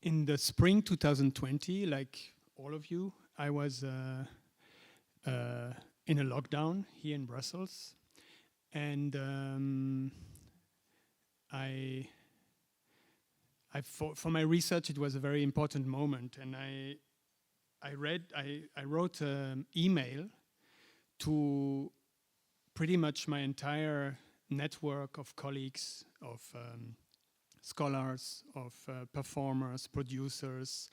In the spring 2020, like all of you, I was in a lockdown here in Brussels, and for my research, it was a very important moment, and I wrote an email to pretty much my entire network of colleagues, of scholars, of performers, producers,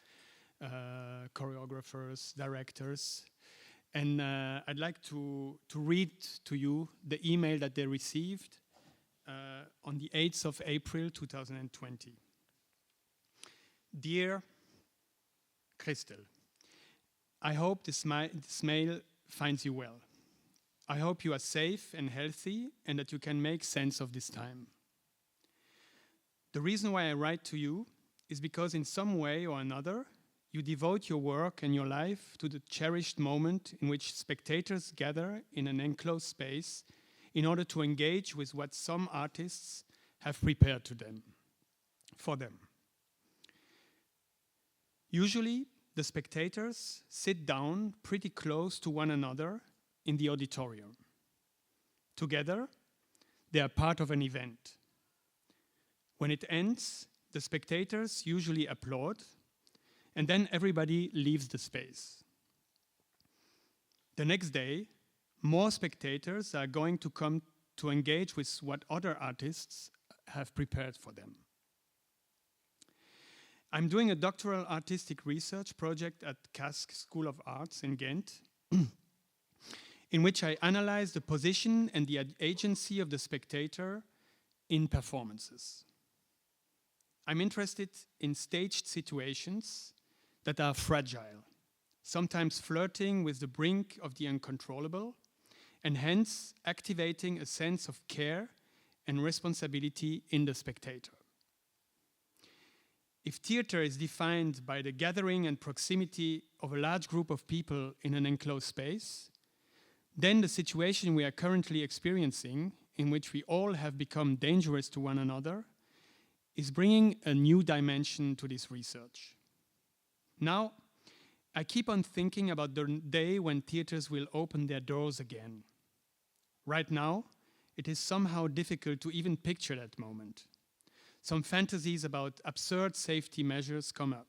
choreographers, directors. And I'd like to read to you the email that they received on the 8th of April 2020. Dear Christel, I hope this mail finds you well. I hope you are safe and healthy and that you can make sense of this time. The reason why I write to you is because in some way or another, you devote your work and your life to the cherished moment in which spectators gather in an enclosed space in order to engage with what some artists have prepared for them. Usually, the spectators sit down pretty close to one another in the auditorium. Together, they are part of an event. When it ends, the spectators usually applaud, and then everybody leaves the space. The next day, more spectators are going to come to engage with what other artists have prepared for them. I'm doing a doctoral artistic research project at Casques School of Arts in Ghent, in which I analyze the position and the agency of the spectator in performances. I'm interested in staged situations that are fragile, sometimes flirting with the brink of the uncontrollable, and hence activating a sense of care and responsibility in the spectator. If theater is defined by the gathering and proximity of a large group of people in an enclosed space, then the situation we are currently experiencing, in which we all have become dangerous to one another, is bringing a new dimension to this research. Now, I keep on thinking about the day when theaters will open their doors again. Right now, it is somehow difficult to even picture that moment. Some fantasies about absurd safety measures come up.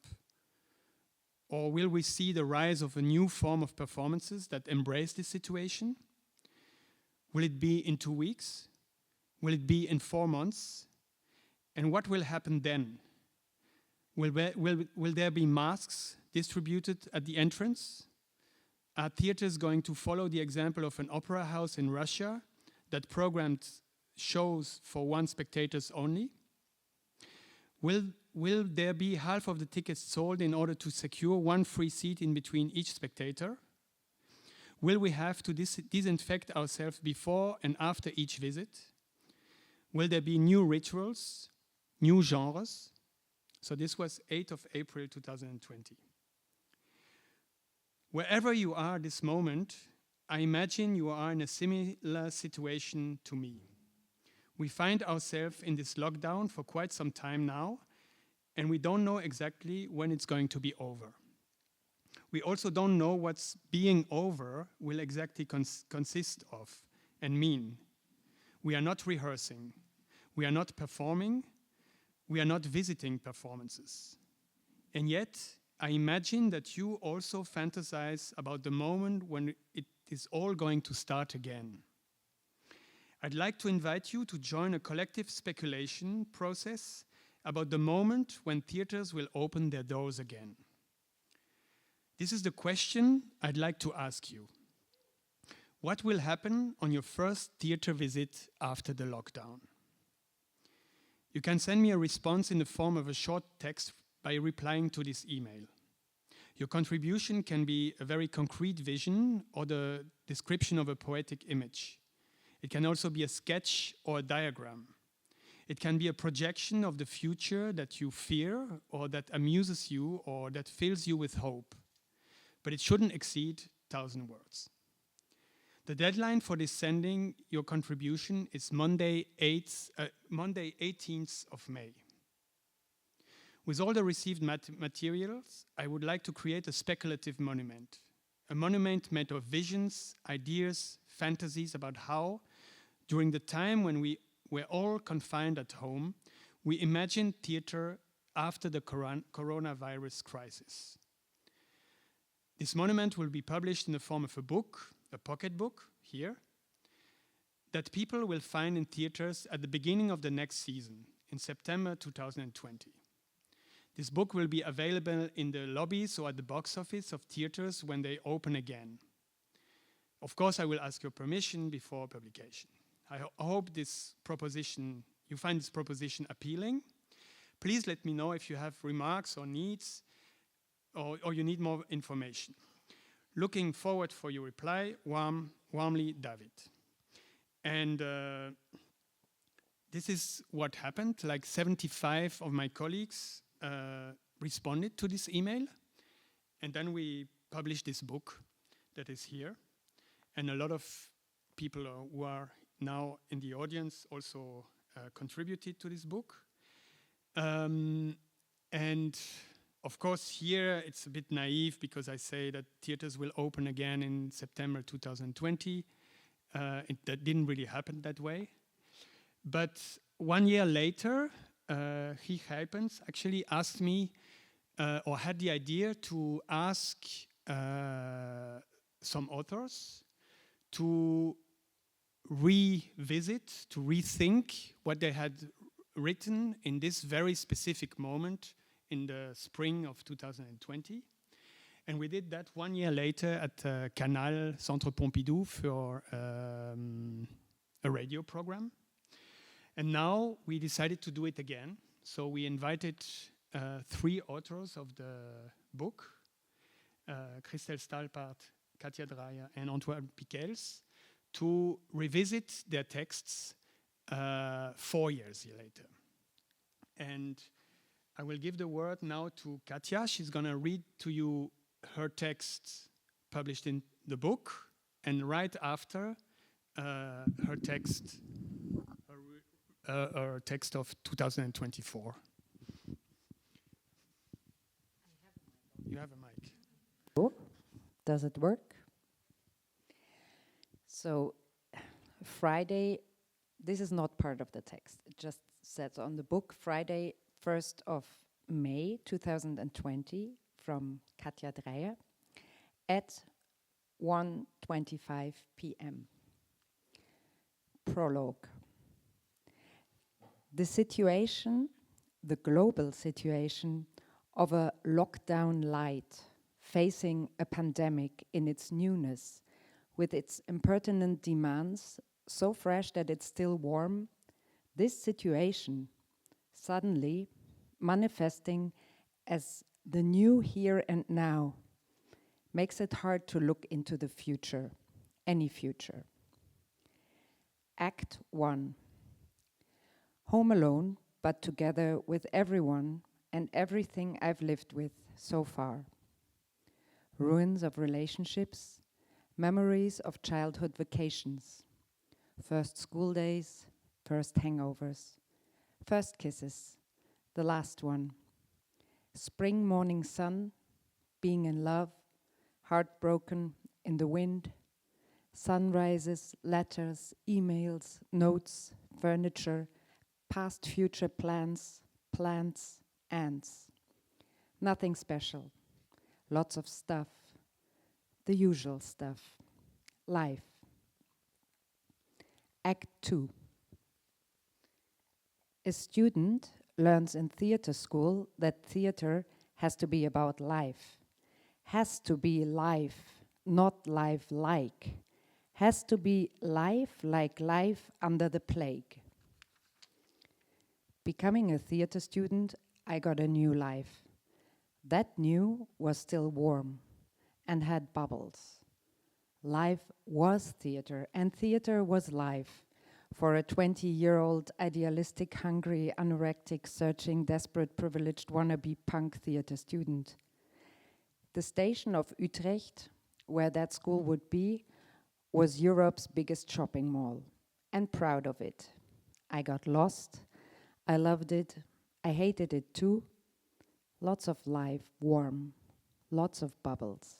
Or will we see the rise of a new form of performances that embrace this situation? Will it be in 2 weeks? Will it be in 4 months? And what will happen then? Will there be masks distributed at the entrance? Are theaters going to follow the example of an opera house in Russia that programmed shows for one spectators only? Will there be half of the tickets sold in order to secure one free seat in between each spectator? Will we have to disinfect ourselves before and after each visit? Will there be new rituals, new genres? So this was 8th of April 2020. Wherever you are this moment, I imagine you are in a similar situation to me. We find ourselves in this lockdown for quite some time now, and we don't know exactly when it's going to be over. We also don't know what's being over will exactly consist of and mean. We are not rehearsing. We are not performing. We are not visiting performances. And yet, I imagine that you also fantasize about the moment when it is all going to start again. I'd like to invite you to join a collective speculation process about the moment when theaters will open their doors again. This is the question I'd like to ask you. What will happen on your first theater visit after the lockdown? You can send me a response in the form of a short text by replying to this email. Your contribution can be a very concrete vision or the description of a poetic image. It can also be a sketch or a diagram. It can be a projection of the future that you fear or that amuses you or that fills you with hope. But it shouldn't exceed 1,000 words. The deadline for this sending your contribution is Monday 18th of May. With all the received materials, I would like to create a speculative monument. A monument made of visions, ideas, fantasies about how, during the time when we were all confined at home, we imagined theater after the coronavirus crisis. This monument will be published in the form of a book, a pocket book, here, that people will find in theaters at the beginning of the next season, in September 2020. This book will be available in the lobbies or at the box office of theaters when they open again. Of course, I will ask your permission before publication. I hope this proposition, you find this proposition appealing. Please let me know if you have remarks or needs or you need more information. Looking forward for your reply. Warmly, David. And this is what happened. Like 75 of my colleagues responded to this email. And then we published this book that is here. And a lot of people who are now in the audience also contributed to this book. And of course, here it's a bit naive because I say that theaters will open again in September 2020. That didn't really happen that way. But 1 year later, Guy Gypens actually asked me or had the idea to ask some authors to revisit, to rethink what they had written in this very specific moment in the spring of 2020. And we did that 1 year later at Canal Centre Pompidou for a radio program. And now we decided to do it again. So we invited 3 authors of the book, Christel Stalpaert, Katja Dreyer, and Antoine Pickels, to revisit their texts 4 years later. And I will give the word now to Katja. She's going to read to you her texts published in the book, and right after her text of 2024. You have a mic. Oh, does it work? So Friday, this is not part of the text. It just says on the book, Friday, 1st of May 2020, from Katja Dreyer, at 1:25 p.m. Prologue. The situation, the global situation of a lockdown light facing a pandemic in its newness, with its impertinent demands so fresh that it's still warm, this situation suddenly manifesting as the new here and now makes it hard to look into the future, any future. Act 1. Home alone, but together with everyone and everything I've lived with so far. Ruins of relationships, memories of childhood vacations, first school days, first hangovers, first kisses, the last one. Spring morning sun, being in love, heartbroken in the wind, sunrises, letters, emails, notes, furniture, past future plans, plants, ants. Nothing special. Lots of stuff. The usual stuff. Life. Act 2. A student learns in theater school that theater has to be about life. Has to be life, not life-like. Has to be life like life under the plague. Becoming a theater student, I got a new life. That new was still warm and had bubbles. Life was theater, and theater was life for a 20-year-old idealistic, hungry, anorectic, searching, desperate, privileged, wannabe punk theater student. The station of Utrecht, where that school would be, was Europe's biggest shopping mall, and proud of it. I got lost. I loved it. I hated it too. Lots of life, warm, lots of bubbles.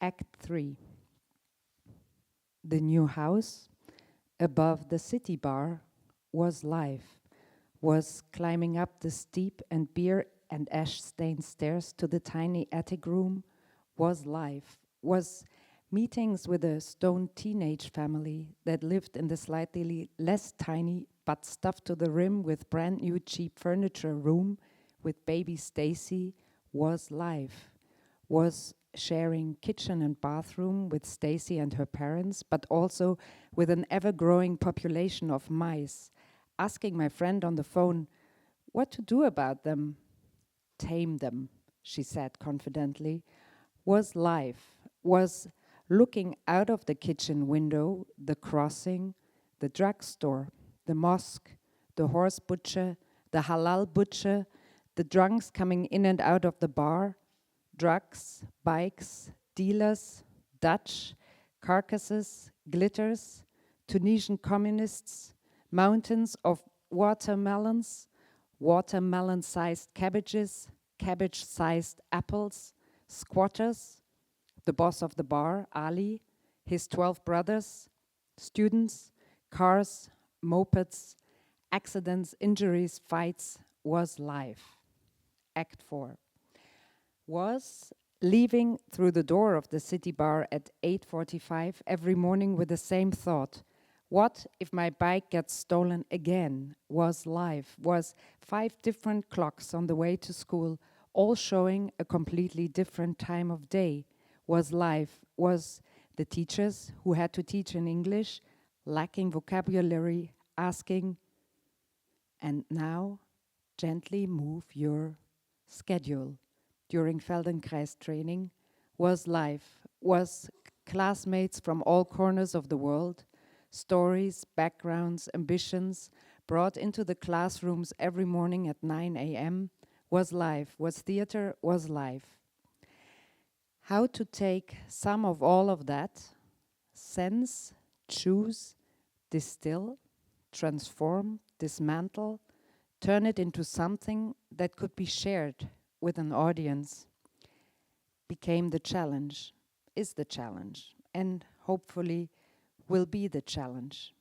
Act 3. The new house above the city bar was life, was climbing up the steep and beer and ash-stained stairs to the tiny attic room, was life, was meetings with a stone teenage family that lived in the slightly less tiny but stuffed to the rim with brand new cheap furniture room with baby Stacy, was life, was sharing kitchen and bathroom with Stacy and her parents, but also with an ever-growing population of mice, asking my friend on the phone what to do about them. Tame them, she said confidently, was life, was looking out of the kitchen window, the crossing, the drugstore, the mosque, the horse butcher, the halal butcher, the drunks coming in and out of the bar, drugs, bikes, dealers, Dutch, carcasses, glitters, Tunisian communists, mountains of watermelons, watermelon-sized cabbages, cabbage-sized apples, squatters, the boss of the bar, Ali, his 12 brothers, students, cars, mopeds, accidents, injuries, fights, was life. Act 4. Was leaving through the door of the city bar at 8:45 every morning with the same thought. What if my bike gets stolen again? Was life, was 5 different clocks on the way to school, all showing a completely different time of day. Was life, was the teachers who had to teach in English, lacking vocabulary, asking, and now gently move your schedule. During Feldenkrais training, was life, was classmates from all corners of the world, stories, backgrounds, ambitions, brought into the classrooms every morning at 9 a.m., was life, was theater, was life. How to take some of all of that, sense, choose, distill, transform, dismantle, turn it into something that could be shared with an audience, became the challenge, is the challenge, and hopefully will be the challenge.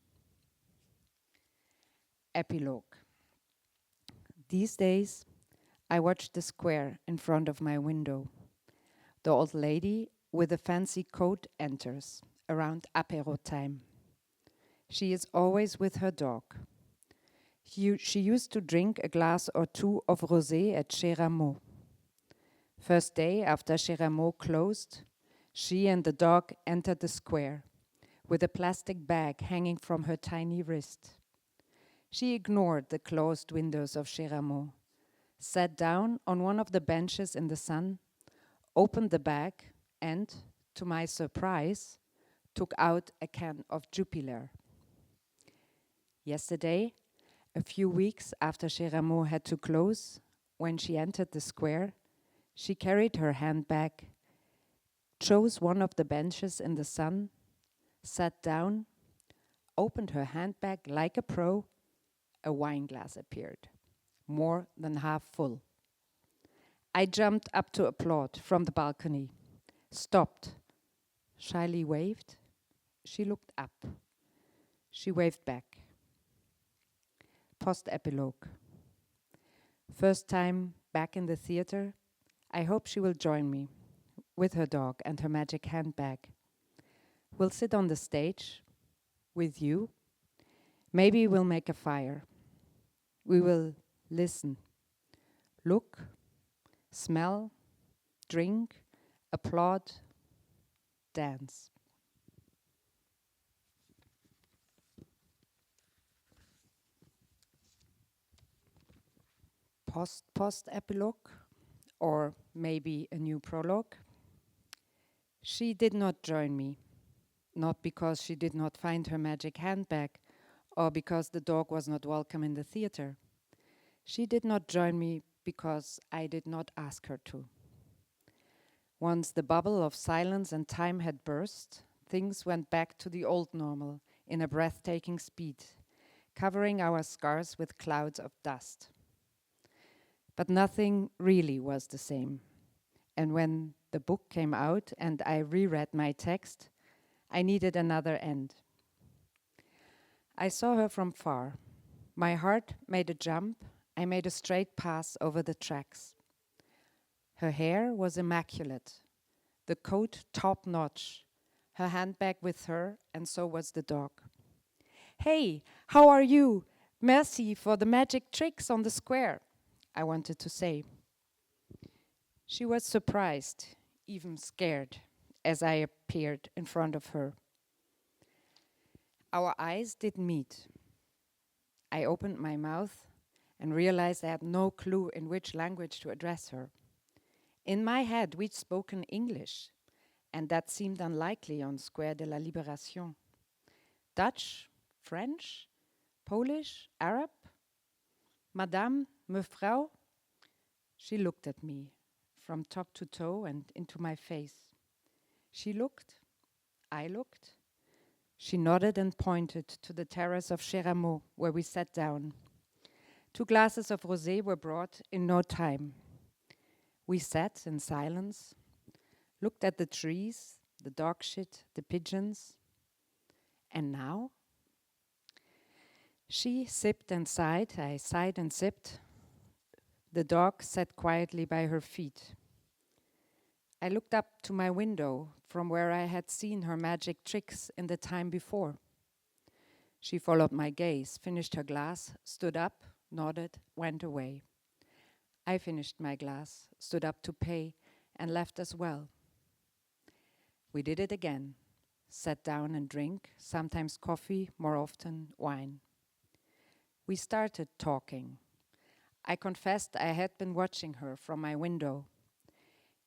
Epilogue. These days, I watch the square in front of my window. The old lady with a fancy coat enters around apéro time. She is always with her dog. She used to drink a glass or two of rosé at Chez Rameau. First day after Chez Rameau closed, she and the dog entered the square with a plastic bag hanging from her tiny wrist. She ignored the closed windows of Chez Rameau, sat down on one of the benches in the sun, opened the bag, and, to my surprise, took out a can of Jupiler. Yesterday, a few weeks after Chez Rameau had to close, when she entered the square, she carried her handbag, chose one of the benches in the sun, sat down, opened her handbag like a pro. A wine glass appeared, more than half full. I jumped up to applaud from the balcony, stopped, shyly waved. She looked up. She waved back. Post-epilogue. First time back in the theater, I hope she will join me with her dog and her magic handbag. We'll sit on the stage with you. Maybe we'll make a fire. We will listen, look, smell, drink, applaud, dance. Post-epilogue, or maybe a new prologue. She did not join me, not because she did not find her magic handbag or because the dog was not welcome in the theater. She did not join me because I did not ask her to. Once the bubble of silence and time had burst, things went back to the old normal in a breathtaking speed, covering our scars with clouds of dust. But nothing really was the same. And when the book came out and I reread my text, I needed another end. I saw her from far. My heart made a jump. I made a straight pass over the tracks. Her hair was immaculate, the coat top-notch, her handbag with her, and so was the dog. "Hey, how are you? Merci for the magic tricks on the square," I wanted to say. She was surprised, even scared, as I appeared in front of her. Our eyes did meet. I opened my mouth and realized I had no clue in which language to address her. In my head, we'd spoken English, and that seemed unlikely on Square de la Libération. Dutch, French, Polish, Arab? Madame, Mevrouw? She looked at me, from top to toe and into my face. She looked, I looked. She nodded and pointed to the terrace of Cherameau, where we sat down. 2 glasses of rosé were brought in no time. We sat in silence, looked at the trees, the dog shit, the pigeons. And now? She sipped and sighed, I sighed and sipped. The dog sat quietly by her feet. I looked up to my window from where I had seen her magic tricks in the time before. She followed my gaze, finished her glass, stood up, nodded, went away. I finished my glass, stood up to pay, and left as well. We did it again, sat down and drink, sometimes coffee, more often wine. We started talking. I confessed I had been watching her from my window.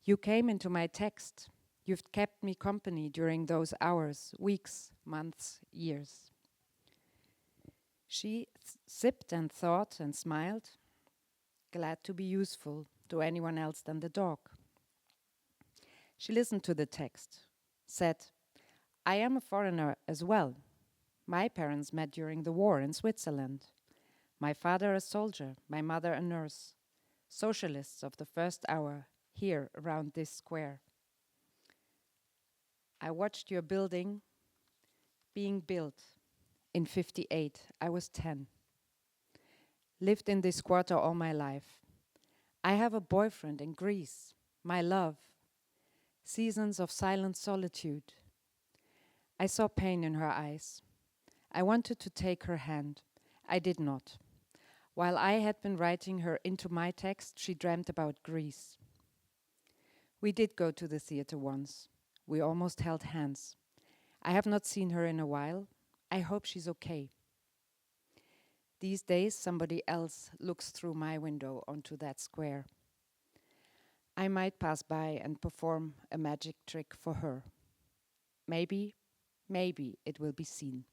"You came into my text. You've kept me company during those hours, weeks, months, years." She sipped and thought and smiled, glad to be useful to anyone else than the dog. She listened to the text, said, "I am a foreigner as well. My parents met during the war in Switzerland. My father a soldier, my mother a nurse. Socialists of the first hour, here around this square. I watched your building being built in 58. I was 10. Lived in this quarter all my life. I have a boyfriend in Greece, my love. Seasons of silent solitude." I saw pain in her eyes. I wanted to take her hand. I did not. While I had been writing her into my text, she dreamt about Greece. We did go to the theater once. We almost held hands. I have not seen her in a while. I hope she's okay. These days, somebody else looks through my window onto that square. I might pass by and perform a magic trick for her. Maybe it will be seen.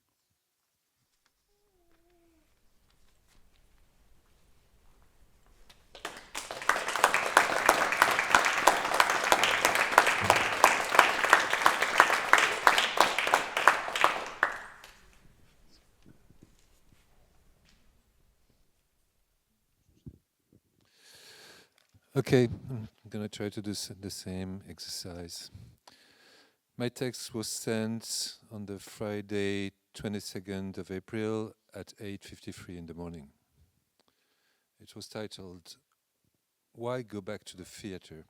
Okay, I'm going to try to do the same exercise. My text was sent on the Friday, 22nd of April at 8:53 in the morning. It was titled, "Why Go Back to the Theater?"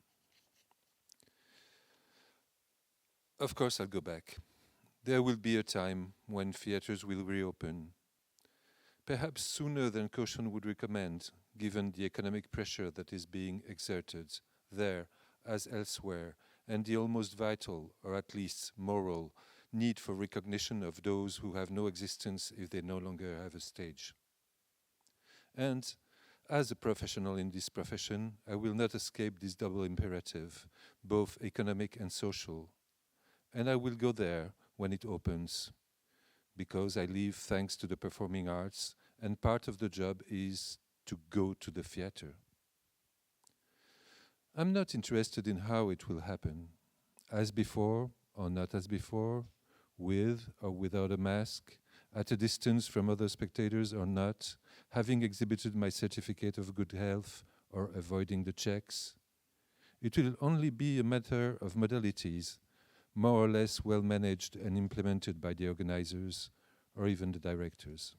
Of course I'll go back. There will be a time when theaters will reopen. Perhaps sooner than caution would recommend, given the economic pressure that is being exerted there as elsewhere, and the almost vital, or at least moral, need for recognition of those who have no existence if they no longer have a stage. And as a professional in this profession, I will not escape this double imperative, both economic and social. And I will go there when it opens, because I live thanks to the performing arts, and part of the job is to go to the theater. I'm not interested in how it will happen, as before or not as before, with or without a mask, at a distance from other spectators or not, having exhibited my certificate of good health or avoiding the checks. It will only be a matter of modalities, more or less well managed and implemented by the organizers or even the directors.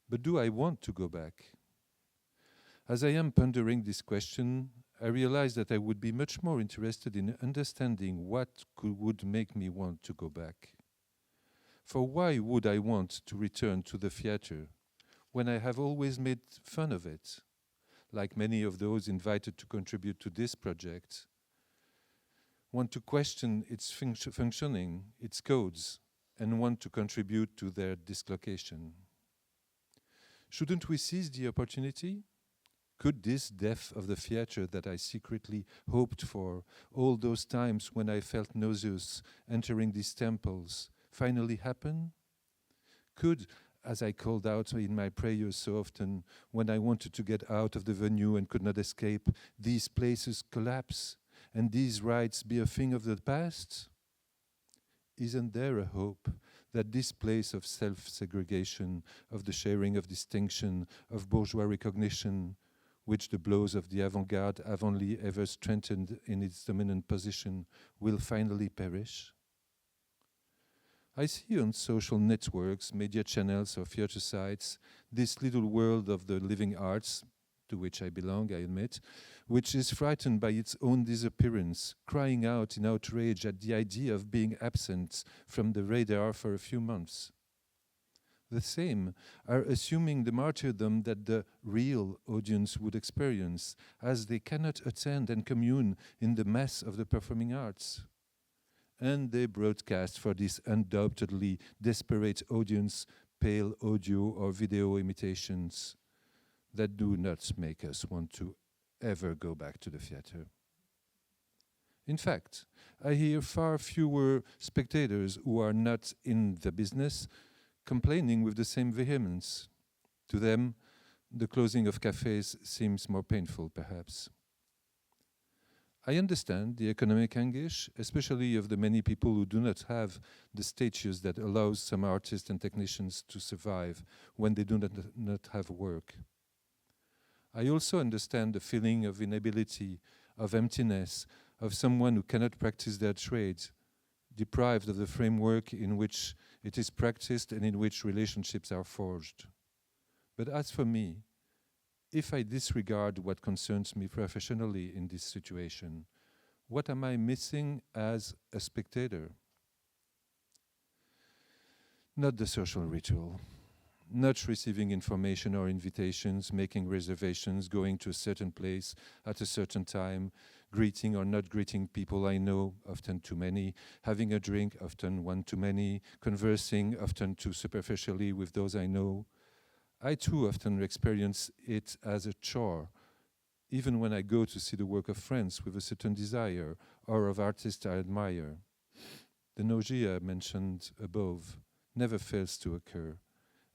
But do I want to go back? As I am pondering this question, I realize that I would be much more interested in understanding what would make me want to go back. For why would I want to return to the theater when I have always made fun of it, like many of those invited to contribute to this project, want to question its functioning, its codes, and want to contribute to their dislocation? Shouldn't we seize the opportunity? Could this death of the theater that I secretly hoped for, all those times when I felt nauseous entering these temples, finally happen? Could, as I called out in my prayers so often, when I wanted to get out of the venue and could not escape, these places collapse and these rites be a thing of the past? Isn't there a hope that this place of self-segregation, of the sharing of distinction, of bourgeois recognition, which the blows of the avant-garde have only ever strengthened in its dominant position, will finally perish? I see on social networks, media channels or theater sites, this little world of the living arts, to which I belong, I admit, which is frightened by its own disappearance, crying out in outrage at the idea of being absent from the radar for a few months. The same are assuming the martyrdom that the real audience would experience, as they cannot attend and commune in the mass of the performing arts. And they broadcast for this undoubtedly desperate audience pale audio or video imitations that do not make us want to ever go back to the theater. In fact, I hear far fewer spectators who are not in the business complaining with the same vehemence. To them, the closing of cafes seems more painful, perhaps. I understand the economic anguish, especially of the many people who do not have the status that allows some artists and technicians to survive when they do not have work. I also understand the feeling of inability, of emptiness, of someone who cannot practice their trade, deprived of the framework in which it is practiced and in which relationships are forged. But as for me, if I disregard what concerns me professionally in this situation, what am I missing as a spectator? Not the social ritual, not receiving information or invitations, making reservations, going to a certain place at a certain time, greeting or not greeting people I know, often too many, having a drink, often one too many, conversing, often too superficially with those I know. I too often experience it as a chore, even when I go to see the work of friends with a certain desire or of artists I admire. The nausea mentioned above never fails to occur,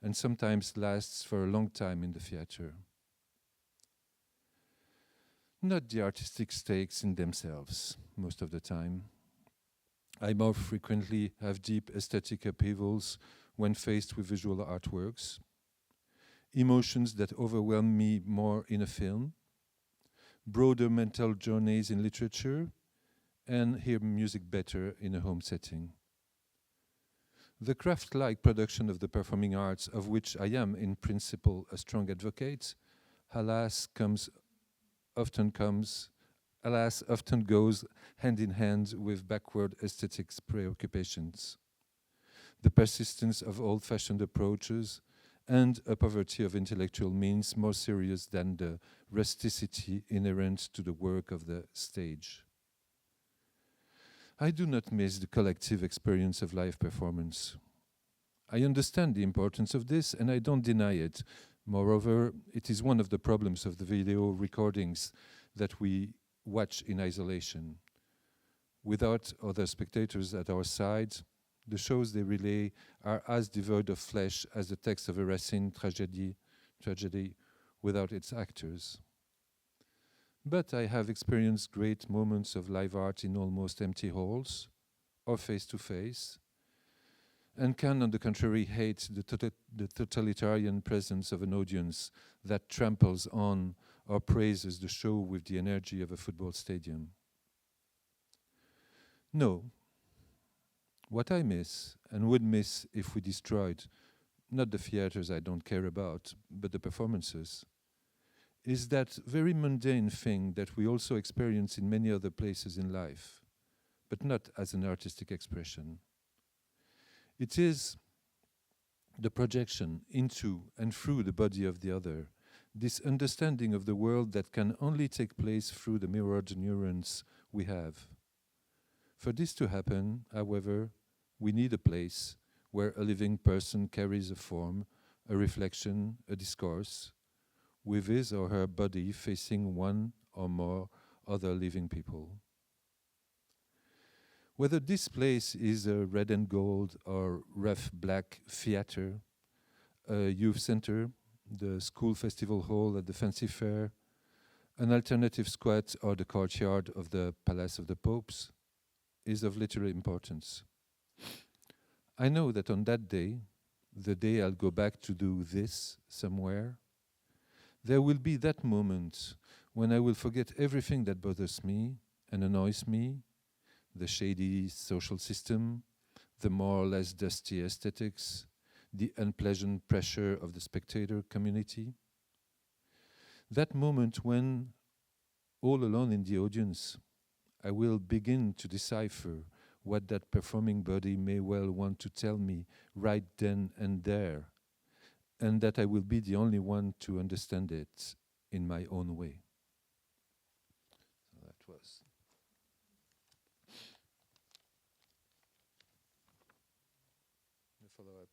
and sometimes lasts for a long time in the theater. Not the artistic stakes in themselves, most of the time. I more frequently have deep aesthetic upheavals when faced with visual artworks, emotions that overwhelm me more in a film, broader mental journeys in literature, and hear music better in a home setting. The craft-like production of the performing arts, of which I am in principle a strong advocate, alas, often goes hand in hand with backward aesthetics preoccupations. The persistence of old-fashioned approaches and a poverty of intellectual means more serious than the rusticity inherent to the work of the stage. I do not miss the collective experience of live performance. I understand the importance of this and I don't deny it. Moreover, it is one of the problems of the video recordings that we watch in isolation. Without other spectators at our side, the shows they relay are as devoid of flesh as the text of a Racine tragedy without its actors. But I have experienced great moments of live art in almost empty halls or face-to-face, and can, on the contrary, hate the totalitarian presence of an audience that tramples on or praises the show with the energy of a football stadium. No. What I miss, and would miss if we destroyed, not the theaters I don't care about, but the performances, is that very mundane thing that we also experience in many other places in life, but not as an artistic expression. It is the projection into and through the body of the other, this understanding of the world that can only take place through the mirrored neurons we have. For this to happen, however, we need a place where a living person carries a form, a reflection, a discourse, with his or her body facing one or more other living people. Whether this place is a red and gold or rough black theater, a youth center, the school festival hall at the fancy fair, an alternative squat or the courtyard of the Palace of the Popes, is of little importance. I know that on that day, the day I'll go back to do this somewhere, there will be that moment when I will forget everything that bothers me and annoys me, the shady social system, the more or less dusty aesthetics, the unpleasant pressure of the spectator community. That moment when, all alone in the audience, I will begin to decipher what that performing body may well want to tell me right then and there, and that I will be the only one to understand it in my own way. So that was. The follow-up.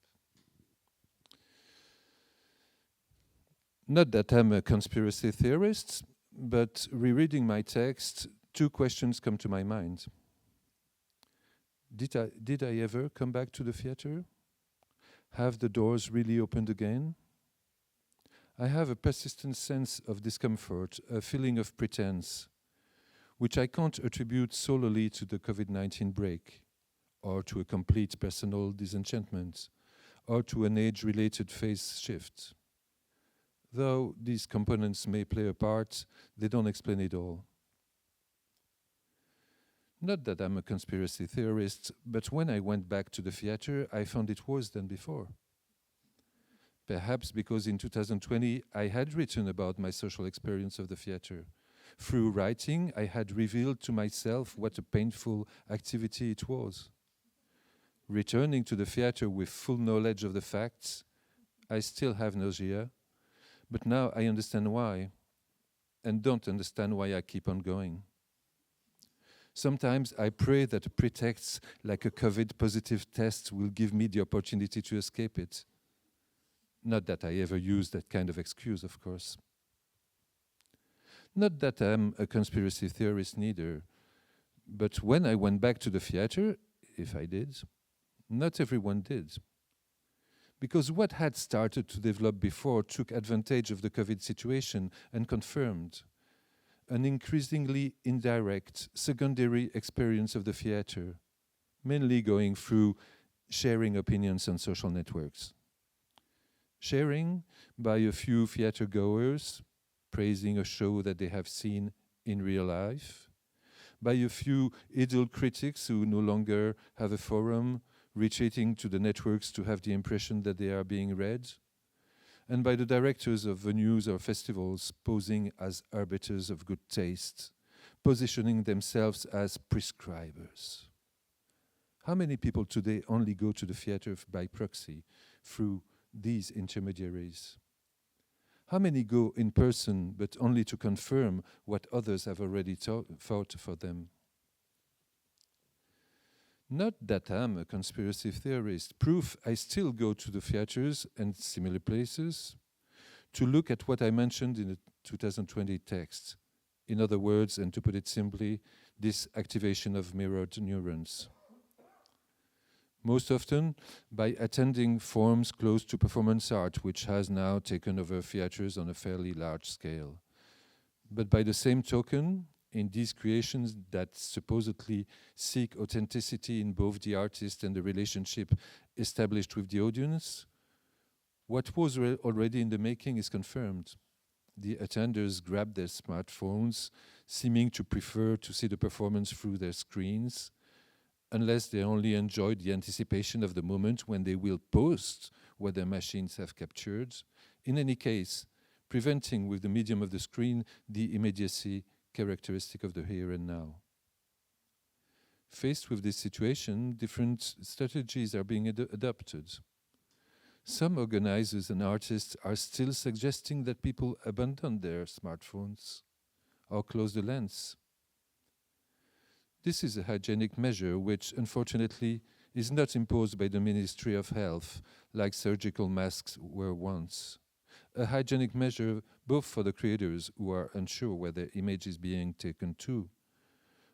Not that I'm a conspiracy theorist, but rereading my text, two questions come to my mind. Did I ever come back to the theater? Have the doors really opened again? I have a persistent sense of discomfort, a feeling of pretense, which I can't attribute solely to the COVID-19 break, or to a complete personal disenchantment, or to an age-related phase shift. Though these components may play a part, they don't explain it all. Not that I'm a conspiracy theorist, but when I went back to the theater, I found it worse than before. Perhaps because in 2020, I had written about my social experience of the theater. Through writing, I had revealed to myself what a painful activity it was. Returning to the theater with full knowledge of the facts, I still have nausea, but now I understand why, and don't understand why I keep on going. Sometimes I pray that a pretext like a COVID-positive test will give me the opportunity to escape it. Not that I ever use that kind of excuse, of course. Not that I'm a conspiracy theorist neither, but when I went back to the theater, if I did, not everyone did. Because what had started to develop before took advantage of the COVID situation and confirmed an increasingly indirect, secondary experience of the theater, mainly going through sharing opinions on social networks. Sharing by a few theater goers, praising a show that they have seen in real life, by a few idle critics who no longer have a forum, retreating to the networks to have the impression that they are being read, and by the directors of venues or festivals posing as arbiters of good taste, positioning themselves as prescribers. How many people today only go to the theater by proxy through these intermediaries? How many go in person but only to confirm what others have already thought for them? Not that I'm a conspiracy theorist. Proof, I still go to the theaters and similar places to look at what I mentioned in the 2020 text. In other words, and to put it simply, this activation of mirrored neurons. Most often by attending forums close to performance art, which has now taken over theaters on a fairly large scale. But by the same token, in these creations that supposedly seek authenticity in both the artist and the relationship established with the audience, what was already in the making is confirmed. The attenders grab their smartphones, seeming to prefer to see the performance through their screens, unless they only enjoy the anticipation of the moment when they will post what their machines have captured. In any case, preventing with the medium of the screen the immediacy characteristic of the here and now. Faced with this situation, different strategies are being adopted. Some organizers and artists are still suggesting that people abandon their smartphones or close the lens. This is a hygienic measure which, unfortunately, is not imposed by the Ministry of Health, like surgical masks were once. A hygienic measure both for the creators who are unsure where their image is being taken to,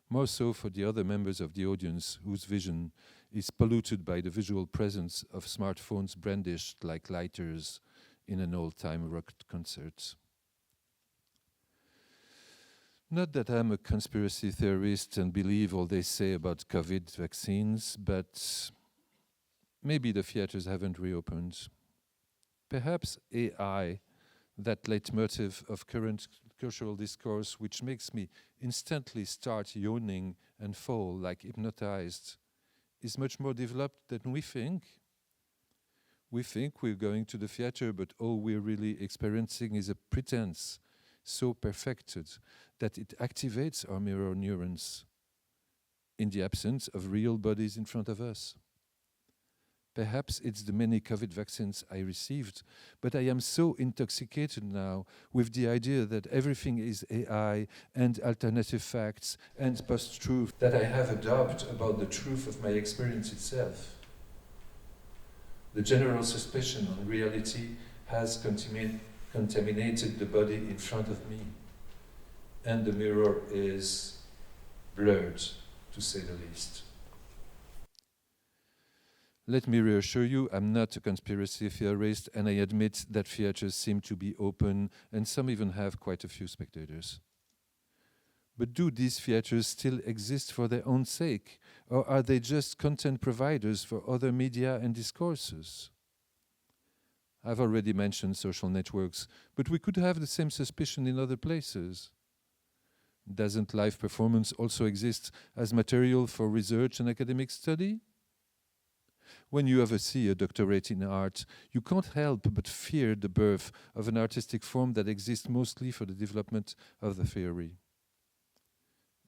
more so for the other members of the audience whose vision is polluted by the visual presence of smartphones brandished like lighters in an old-time rock concert. Not that I'm a conspiracy theorist and believe all they say about COVID vaccines, but maybe the theaters haven't reopened. Perhaps AI, that leitmotif of current cultural discourse which makes me instantly start yawning and fall like hypnotized, is much more developed than we think. We think we're going to the theater, but all we're really experiencing is a pretense so perfected that it activates our mirror neurons in the absence of real bodies in front of us. Perhaps it's the many COVID vaccines I received, but I am so intoxicated now with the idea that everything is AI and alternative facts and post-truth that I have a doubt about the truth of my experience itself. The general suspicion on reality has contaminated the body in front of me, and the mirror is blurred, to say the least. Let me reassure you, I'm not a conspiracy theorist, and I admit that theaters seem to be open, and some even have quite a few spectators. But do these theaters still exist for their own sake, or are they just content providers for other media and discourses? I've already mentioned social networks, but we could have the same suspicion in other places. Doesn't live performance also exist as material for research and academic study? When you ever see a doctorate in art, you can't help but fear the birth of an artistic form that exists mostly for the development of the theory.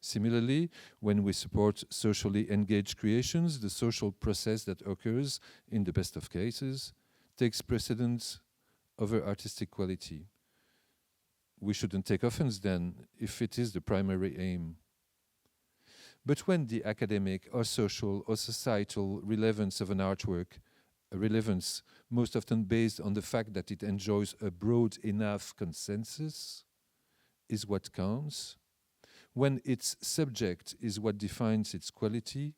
Similarly, when we support socially engaged creations, the social process that occurs, in the best of cases, takes precedence over artistic quality. We shouldn't take offense then, if it is the primary aim. But when the academic or social or societal relevance of an artwork, a relevance most often based on the fact that it enjoys a broad enough consensus, is what counts, when its subject is what defines its quality,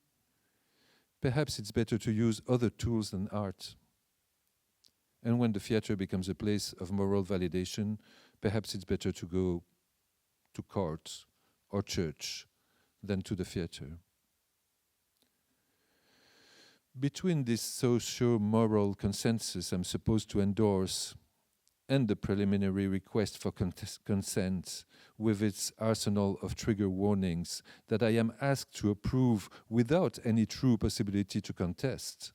perhaps it's better to use other tools than art. And when the theater becomes a place of moral validation, perhaps it's better to go to court or church than to the theater. Between this socio-moral consensus I'm supposed to endorse and the preliminary request for consent with its arsenal of trigger warnings that I am asked to approve without any true possibility to contest,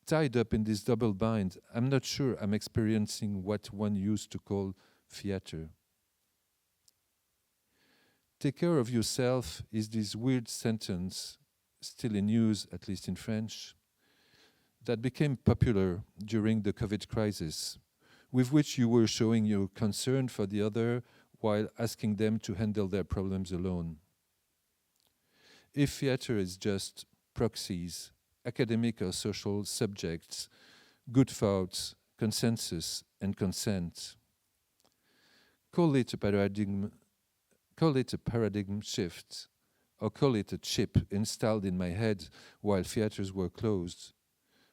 tied up in this double bind, I'm not sure I'm experiencing what one used to call theater. Take care of yourself is this weird sentence, still in use, at least in French, that became popular during the COVID crisis, with which you were showing your concern for the other while asking them to handle their problems alone. If theater is just proxies, academic or social subjects, good thoughts, consensus, and consent, call it a paradigm shift, or call it a chip installed in my head while theaters were closed.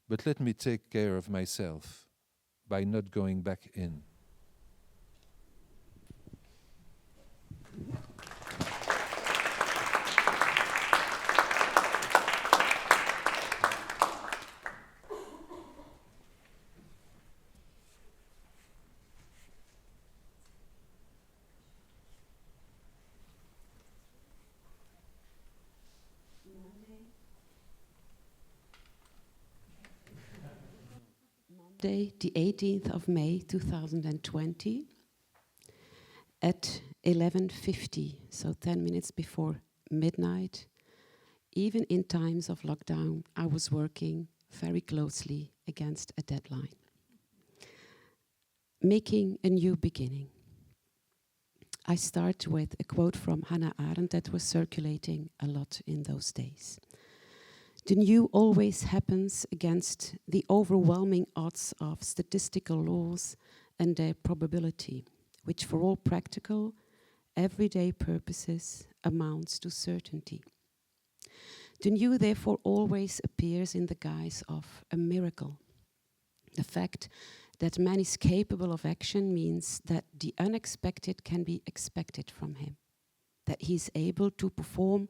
But let me take care of myself by not going back in. day, the 18th of May 2020, at 11:50, so 10 minutes before midnight. Even in times of lockdown, I was working very closely against a deadline. Making a new beginning. I start with a quote from Hannah Arendt that was circulating a lot in those days. The new always happens against the overwhelming odds of statistical laws and their probability, which for all practical, everyday purposes amounts to certainty. The new therefore always appears in the guise of a miracle. The fact that man is capable of action means that the unexpected can be expected from him, that he is able to perform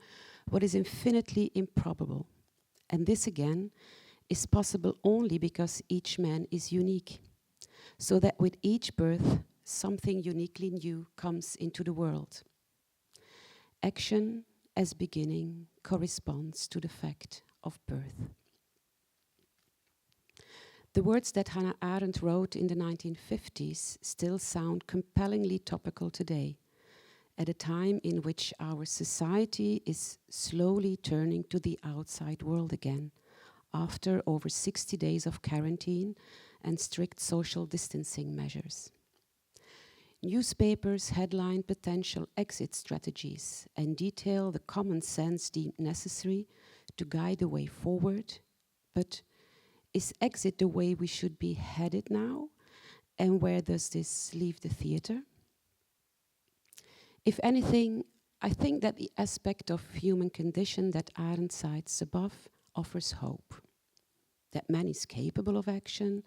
what is infinitely improbable. And this again is possible only because each man is unique, so that with each birth, something uniquely new comes into the world. Action as beginning corresponds to the fact of birth. The words that Hannah Arendt wrote in the 1950s still sound compellingly topical today, at a time in which our society is slowly turning to the outside world again, after over 60 days of quarantine and strict social distancing measures. Newspapers headline potential exit strategies and detail the common sense deemed necessary to guide the way forward. But is exit the way we should be headed now? And where does this leave the theatre? If anything, I think that the aspect of human condition that Arendt cites above offers hope. That man is capable of action,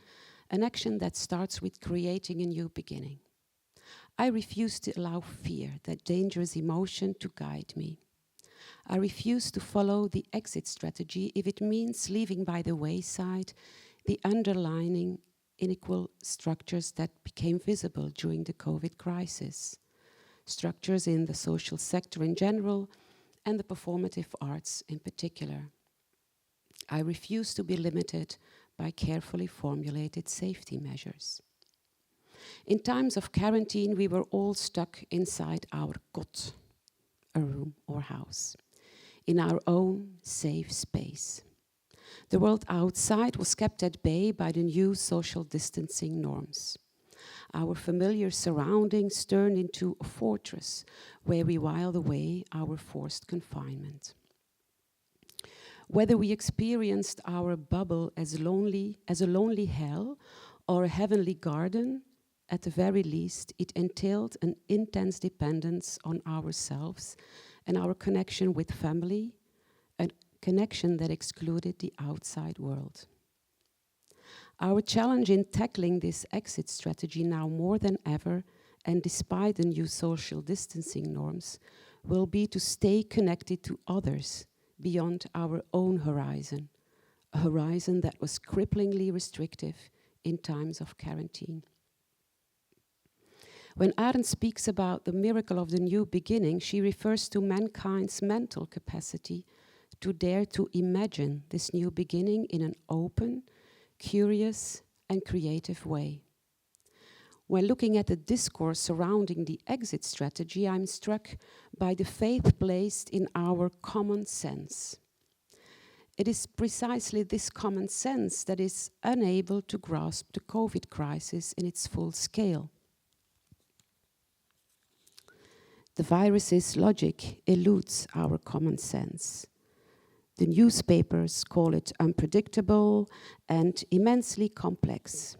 an action that starts with creating a new beginning. I refuse to allow fear, that dangerous emotion, to guide me. I refuse to follow the exit strategy if it means leaving by the wayside the underlying inequal structures that became visible during the COVID crisis. Structures in the social sector in general and the performative arts in particular. I refuse to be limited by carefully formulated safety measures. In times of quarantine, we were all stuck inside our kot, a room or house, in our own safe space. The world outside was kept at bay by the new social distancing norms. Our familiar surroundings turned into a fortress where we whiled away our forced confinement. Whether we experienced our bubble as a lonely hell or a heavenly garden, at the very least, it entailed an intense dependence on ourselves and our connection with family, a connection that excluded the outside world. Our challenge in tackling this exit strategy now more than ever, and despite the new social distancing norms, will be to stay connected to others beyond our own horizon, a horizon that was cripplingly restrictive in times of quarantine. When Arendt speaks about the miracle of the new beginning, she refers to mankind's mental capacity to dare to imagine this new beginning in an open, curious, and creative way. When looking at the discourse surrounding the exit strategy, I'm struck by the faith placed in our common sense. It is precisely this common sense that is unable to grasp the COVID crisis in its full scale. The virus's logic eludes our common sense. The newspapers call it unpredictable and immensely complex.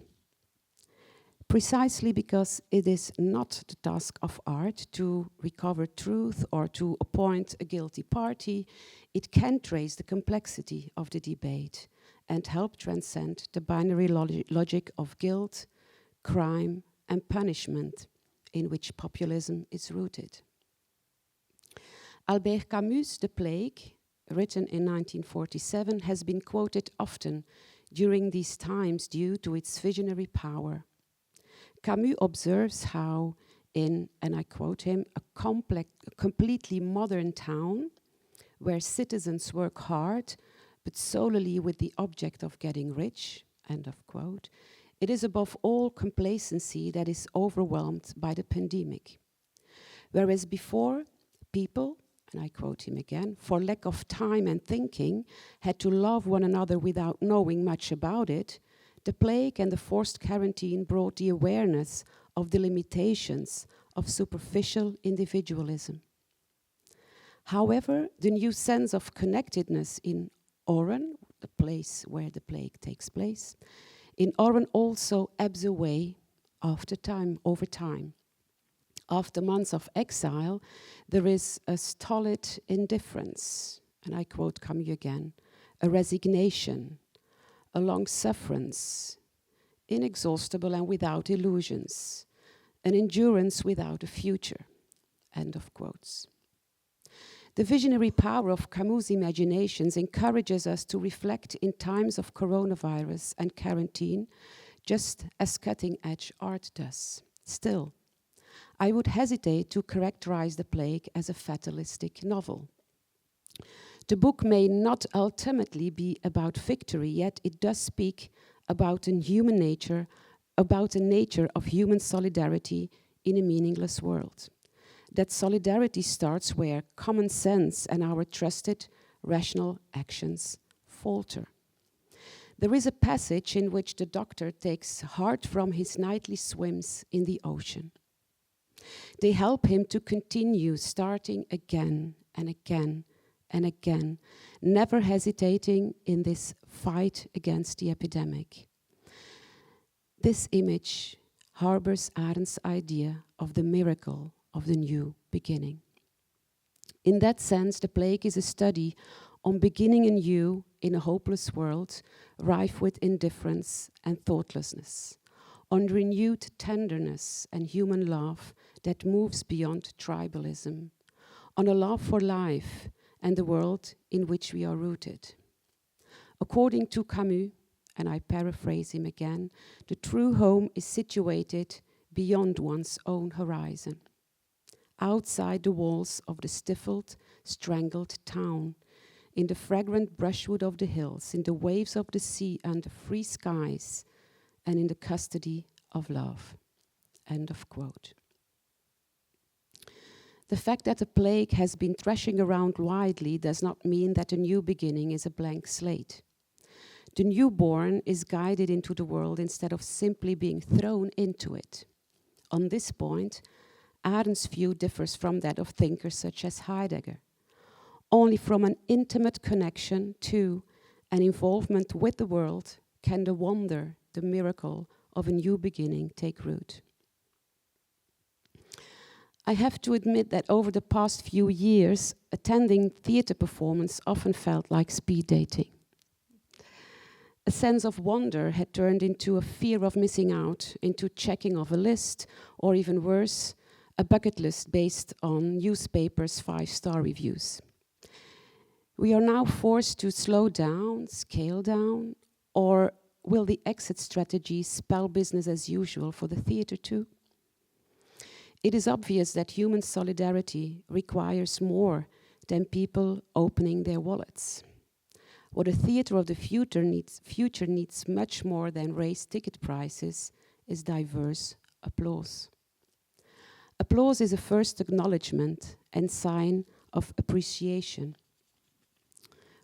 Precisely because it is not the task of art to recover truth or to appoint a guilty party, it can trace the complexity of the debate and help transcend the binary logic of guilt, crime, and punishment in which populism is rooted. Albert Camus' The Plague, written in 1947, has been quoted often during these times due to its visionary power. Camus observes how in, and I quote him, a completely modern town where citizens work hard but solely with the object of getting rich, end of quote, It is above all complacency that is overwhelmed by the pandemic. Whereas before, people, and I quote him again, for lack of time and thinking, had to love one another without knowing much about it, the plague and the forced quarantine brought the awareness of the limitations of superficial individualism. However, the new sense of connectedness in Oran, the place where the plague takes place, in Oran also ebbs away over time. After months of exile, there is a stolid indifference, and I quote Camus again, a resignation, a long sufferance, inexhaustible and without illusions, an endurance without a future, end of quotes. The visionary power of Camus' imaginations encourages us to reflect in times of coronavirus and quarantine, just as cutting-edge art does. Still, I would hesitate to characterize The Plague as a fatalistic novel. The book may not ultimately be about victory, yet it does speak about a human nature, about a nature of human solidarity in a meaningless world. That solidarity starts where common sense and our trusted rational actions falter. There is a passage in which the doctor takes heart from his nightly swims in the ocean. They help him to continue starting again and again and again, never hesitating in this fight against the epidemic. This image harbors Arendt's idea of the miracle of the new beginning. In that sense, The Plague is a study on beginning anew in a hopeless world, rife with indifference and thoughtlessness, on renewed tenderness and human love that moves beyond tribalism, on a love for life and the world in which we are rooted. According to Camus, and I paraphrase him again, the true home is situated beyond one's own horizon, outside the walls of the stifled, strangled town, in the fragrant brushwood of the hills, in the waves of the sea under free skies, and in the custody of love. End of quote. The fact that the plague has been thrashing around widely does not mean that a new beginning is a blank slate. The newborn is guided into the world instead of simply being thrown into it. On this point, Arendt's view differs from that of thinkers such as Heidegger. Only from an intimate connection to and involvement with the world can the wonder, the miracle of a new beginning take root. I have to admit that over the past few years, attending theatre performance often felt like speed dating. A sense of wonder had turned into a fear of missing out, into checking of a list, or even worse, a bucket list based on newspapers' 5-star reviews. We are now forced to slow down, scale down, or will the exit strategy spell business as usual for the theatre too? It is obvious that human solidarity requires more than people opening their wallets. What a theatre of the future needs much more than raised ticket prices is diverse applause. Applause is a first acknowledgement and sign of appreciation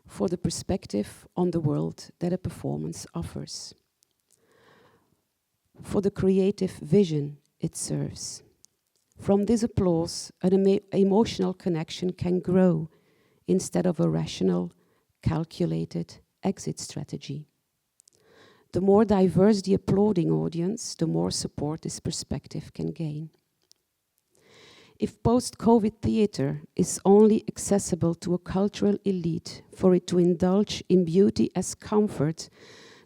for the perspective on the world that a performance offers, for the creative vision it serves. From this applause, an emotional connection can grow instead of a rational, calculated exit strategy. The more diverse the applauding audience, the more support this perspective can gain. If post-COVID theatre is only accessible to a cultural elite for it to indulge in beauty as comfort,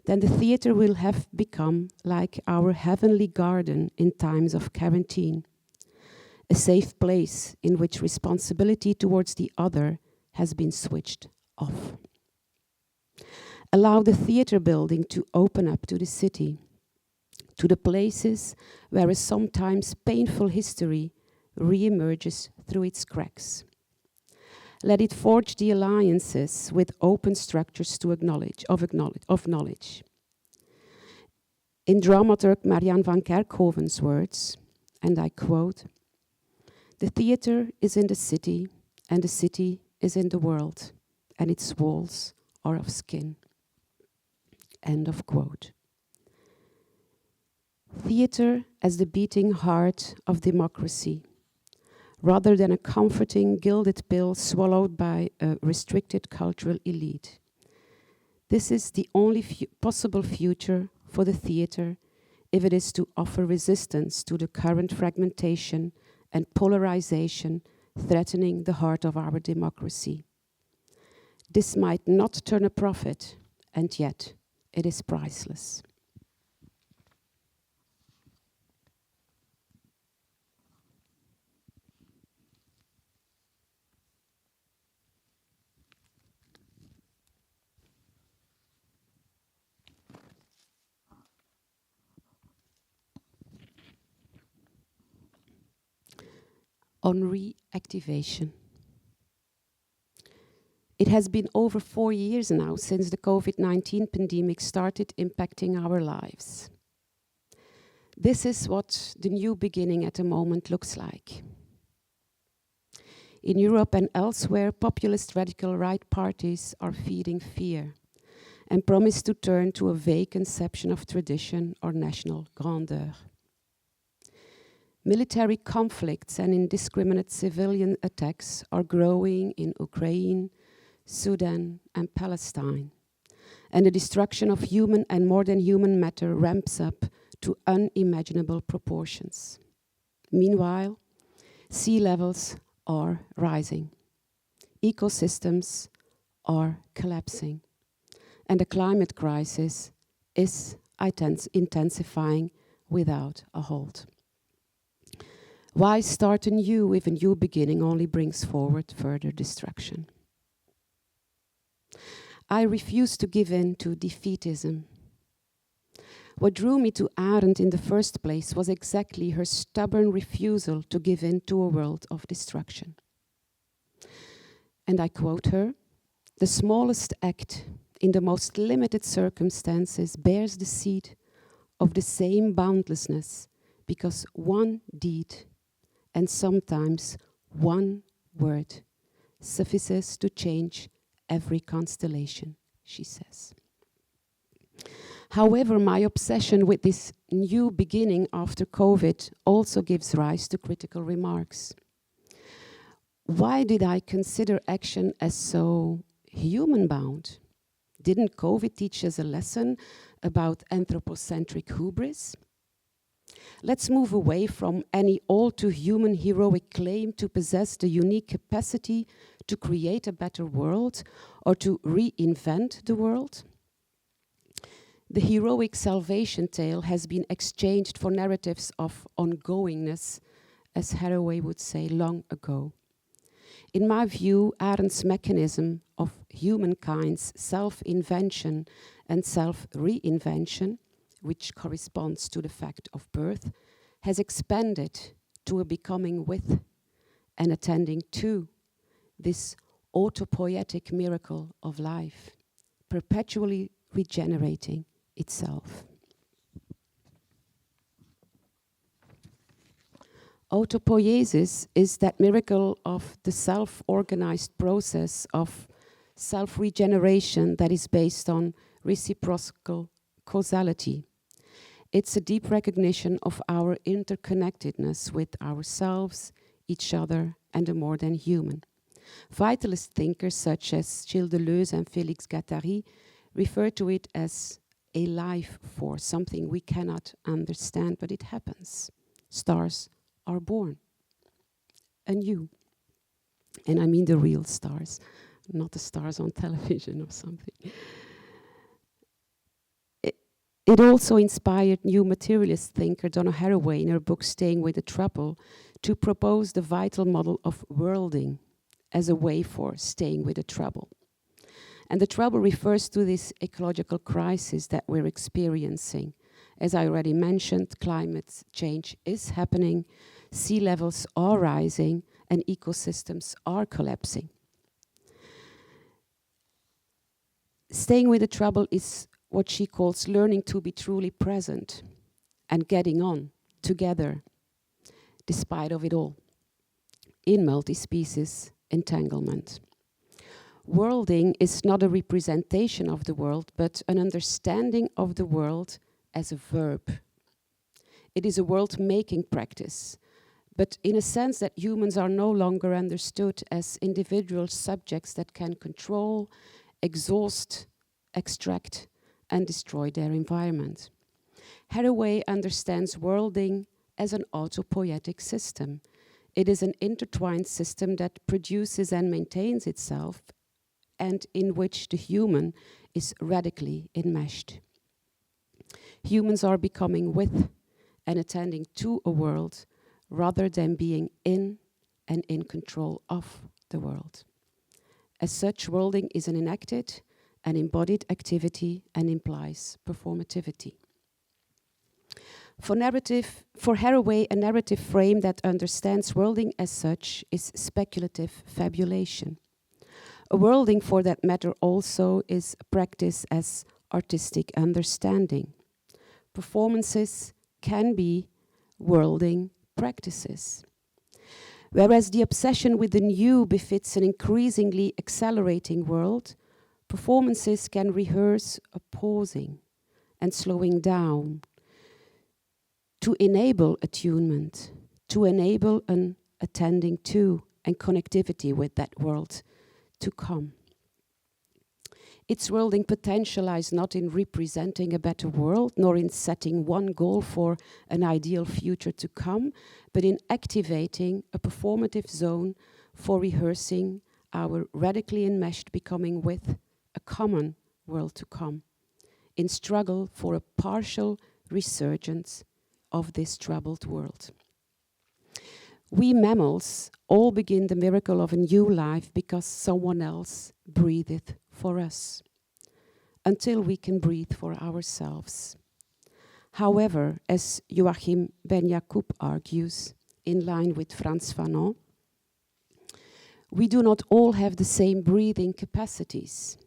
then the theatre will have become like our heavenly garden in times of quarantine, a safe place in which responsibility towards the other has been switched off. Allow the theatre building to open up to the city, to the places where a sometimes painful history re-emerges through its cracks. Let it forge the alliances with open structures of knowledge. In dramaturg Marianne van Kerkhoven's words, and I quote, "The theatre is in the city, and the city is in the world, and its walls are of skin." End of quote. Theatre as the beating heart of democracy, rather than a comforting gilded pill swallowed by a restricted cultural elite. This is the only possible future for the theatre if it is to offer resistance to the current fragmentation and polarization threatening the heart of our democracy. This might not turn a profit, and yet it is priceless. On reactivation. It has been over 4 years now since the COVID-19 pandemic started impacting our lives. This is what the new beginning at the moment looks like. In Europe and elsewhere, populist radical right parties are feeding fear and promise to turn to a vague conception of tradition or national grandeur. Military conflicts and indiscriminate civilian attacks are growing in Ukraine, Sudan, and Palestine, and the destruction of human and more than human matter ramps up to unimaginable proportions. Meanwhile, sea levels are rising, ecosystems are collapsing, and the climate crisis is intensifying without a halt. Why start anew if a new beginning only brings forward further destruction? I refuse to give in to defeatism. What drew me to Arendt in the first place was exactly her stubborn refusal to give in to a world of destruction. And I quote her, "The smallest act in the most limited circumstances bears the seed of the same boundlessness, because one deed and sometimes one word suffices to change every constellation," she says. However, my obsession with this new beginning after COVID also gives rise to critical remarks. Why did I consider action as so human-bound? Didn't COVID teach us a lesson about anthropocentric hubris? Let's move away from any all-too-human heroic claim to possess the unique capacity to create a better world or to reinvent the world. The heroic salvation tale has been exchanged for narratives of ongoingness, as Haraway would say long ago. In my view, Arendt's mechanism of humankind's self-invention and self-reinvention, which corresponds to the fact of birth, has expanded to a becoming with and attending to this autopoietic miracle of life, perpetually regenerating itself. Autopoiesis is that miracle of the self-organized process of self-regeneration that is based on reciprocal causality. It's a deep recognition of our interconnectedness with ourselves, each other, and the more than human. Vitalist thinkers such as Gilles Deleuze and Félix Guattari refer to it as a life force, something we cannot understand, but it happens. Stars are born anew. And I mean the real stars, not the stars on television or something. It also inspired new materialist thinker Donna Haraway in her book Staying with the Trouble to propose the vital model of worlding as a way for staying with the trouble. And the trouble refers to this ecological crisis that we're experiencing. As I already mentioned, climate change is happening, sea levels are rising, and ecosystems are collapsing. Staying with the trouble is what she calls learning to be truly present and getting on together, despite of it all, in multi-species entanglement. Worlding is not a representation of the world, but an understanding of the world as a verb. It is a world-making practice, but in a sense that humans are no longer understood as individual subjects that can control, exhaust, extract, and destroy their environment. Haraway understands worlding as an autopoietic system. It is an intertwined system that produces and maintains itself, and in which the human is radically enmeshed. Humans are becoming with and attending to a world rather than being in and in control of the world. As such, worlding is an enacted and embodied activity and implies performativity. For Haraway, a narrative frame that understands worlding as such is speculative fabulation. A worlding, for that matter, also is a practice as artistic understanding. Performances can be worlding practices. Whereas the obsession with the new befits an increasingly accelerating world, performances can rehearse a pausing and slowing down to enable attunement, to enable an attending to and connectivity with that world to come. Its worlding potential lies not in representing a better world, nor in setting one goal for an ideal future to come, but in activating a performative zone for rehearsing our radically enmeshed becoming with a common world to come, in struggle for a partial resurgence of this troubled world. We mammals all begin the miracle of a new life because someone else breatheth for us, until we can breathe for ourselves. However, as Joachim Ben-Jacob argues, in line with Frantz Fanon, we do not all have the same breathing capacities,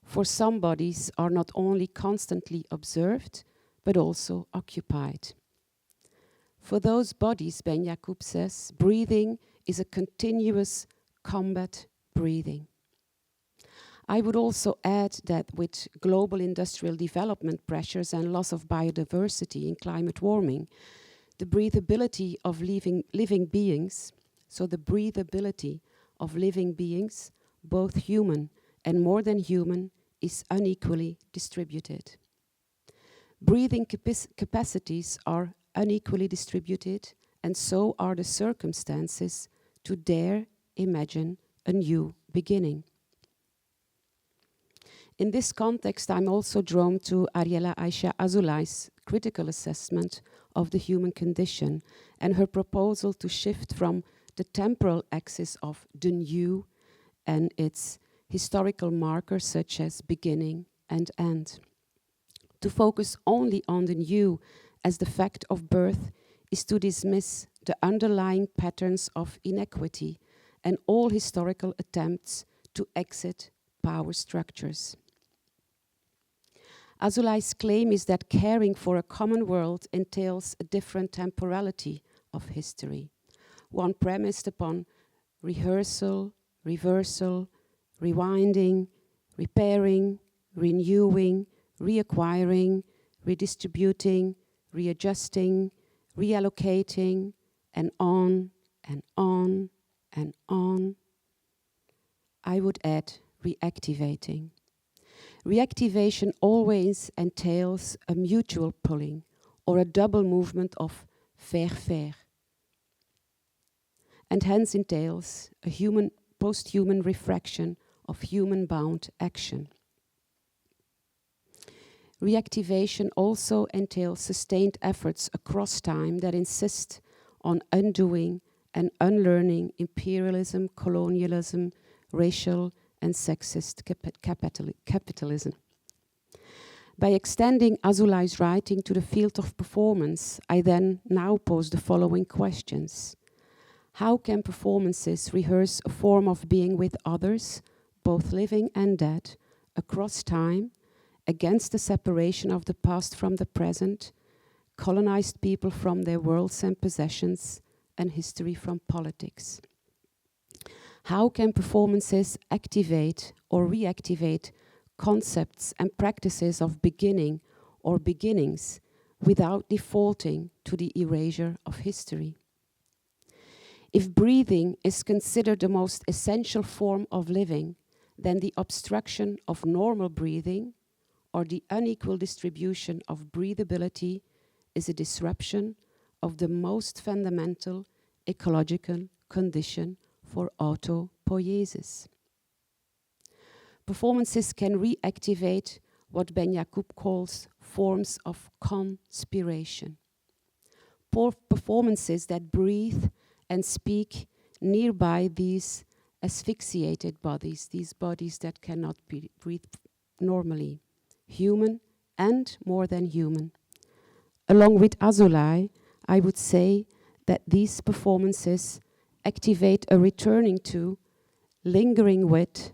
for some bodies are not only constantly observed, but also occupied. For those bodies, Ben-Jacob says, breathing is a continuous combat breathing. I would also add that with global industrial development pressures and loss of biodiversity in climate warming, the breathability of living beings, both human and more than human, is unequally distributed. Breathing capacities are unequally distributed, and so are the circumstances to dare imagine a new beginning. In this context, I'm also drawn to Ariela Aisha Azoulai's critical assessment of the human condition and her proposal to shift from the temporal axis of the new and its historical markers such as beginning and end. To focus only on the new as the fact of birth is to dismiss the underlying patterns of inequity and all historical attempts to exit power structures. Azoulai's claim is that caring for a common world entails a different temporality of history, one premised upon rehearsal, reversal, rewinding, repairing, renewing, reacquiring, redistributing, readjusting, reallocating, and on and on and on. I would add reactivating. Reactivation always entails a mutual pulling or a double movement of faire, and hence entails a post-human refraction of human-bound action. Reactivation also entails sustained efforts across time that insist on undoing and unlearning imperialism, colonialism, racial and sexist capitalism. By extending Azoulai's writing to the field of performance, I then now pose the following questions. How can performances rehearse a form of being with others, both living and dead, across time, against the separation of the past from the present, colonized people from their worlds and possessions, and history from politics. How can performances activate or reactivate concepts and practices of beginning or beginnings without defaulting to the erasure of history? If breathing is considered the most essential form of living, then the obstruction of normal breathing or the unequal distribution of breathability is a disruption of the most fundamental ecological condition for autopoiesis. Performances can reactivate what Ben Jacob calls forms of conspiration. Performances that breathe and speak nearby these asphyxiated bodies, these bodies that cannot breathe normally, human and more than human. Along with Azulai, I would say that these performances activate a returning to, lingering with,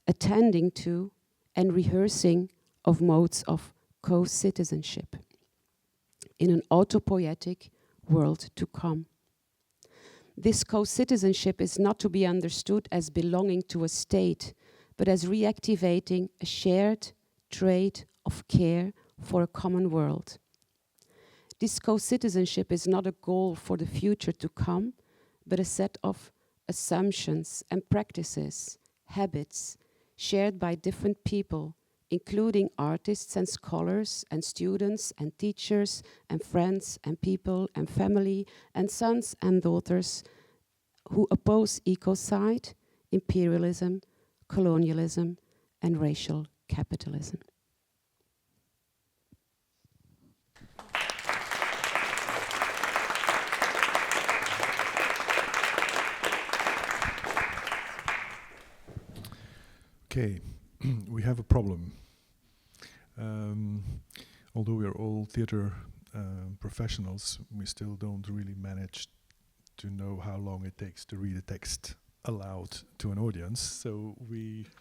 attending to, and rehearsing of modes of co-citizenship in an autopoietic world to come. This co-citizenship is not to be understood as belonging to a state, but as reactivating a shared trait of care for a common world. This co-citizenship is not a goal for the future to come, but a set of assumptions and practices, habits, shared by different people, including artists and scholars and students and teachers and friends and people and family and sons and daughters who oppose ecocide, imperialism, colonialism, and racial capitalism. Okay, we have a problem. Although we are all theater professionals, we still don't really manage to know how long it takes to read a text aloud to an audience. So we've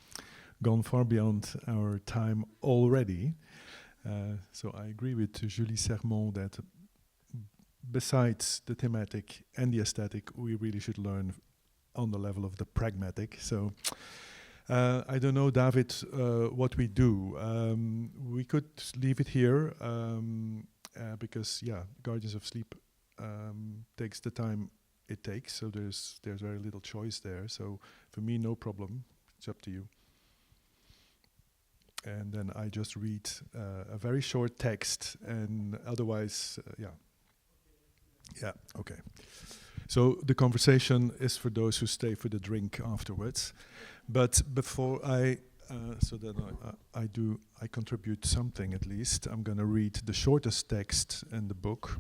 gone far beyond our time already. So I agree with Julie Sermon that besides the thematic and the aesthetic, we really should learn on the level of the pragmatic. So I don't know, David, what we do. We could leave it here because, yeah, Guardians of Sleep takes the time it takes, so there's very little choice there. So for me, no problem. It's up to you. And then I just read a very short text, and otherwise, yeah, okay. So the conversation is for those who stay for the drink afterwards. But before I contribute something at least. I'm going to read the shortest text in the book.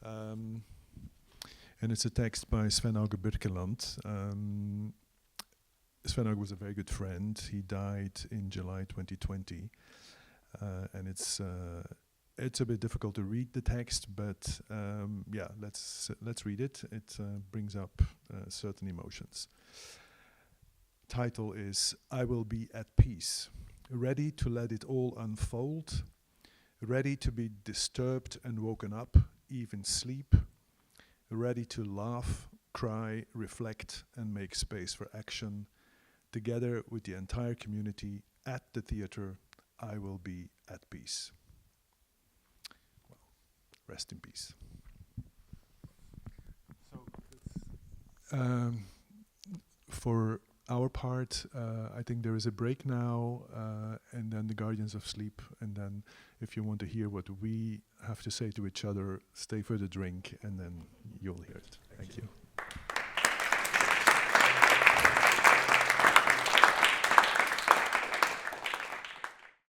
And it's a text by Sven-Auge Birkeland. Sven-Auge was a very good friend. He died in July 2020. And it's a bit difficult to read the text, but yeah, let's read it. It brings up certain emotions. Title is I Will Be at Peace, ready to let it all unfold, ready to be disturbed and woken up, even sleep, ready to laugh, cry, reflect, and make space for action. Together with the entire community at the theater, I will be at peace. Well, rest in peace. So, for our part, I think there is a break now, and then the Guardians of Sleep, and then if you want to hear what we have to say to each other, stay for the drink, and then you'll hear it. Thank you.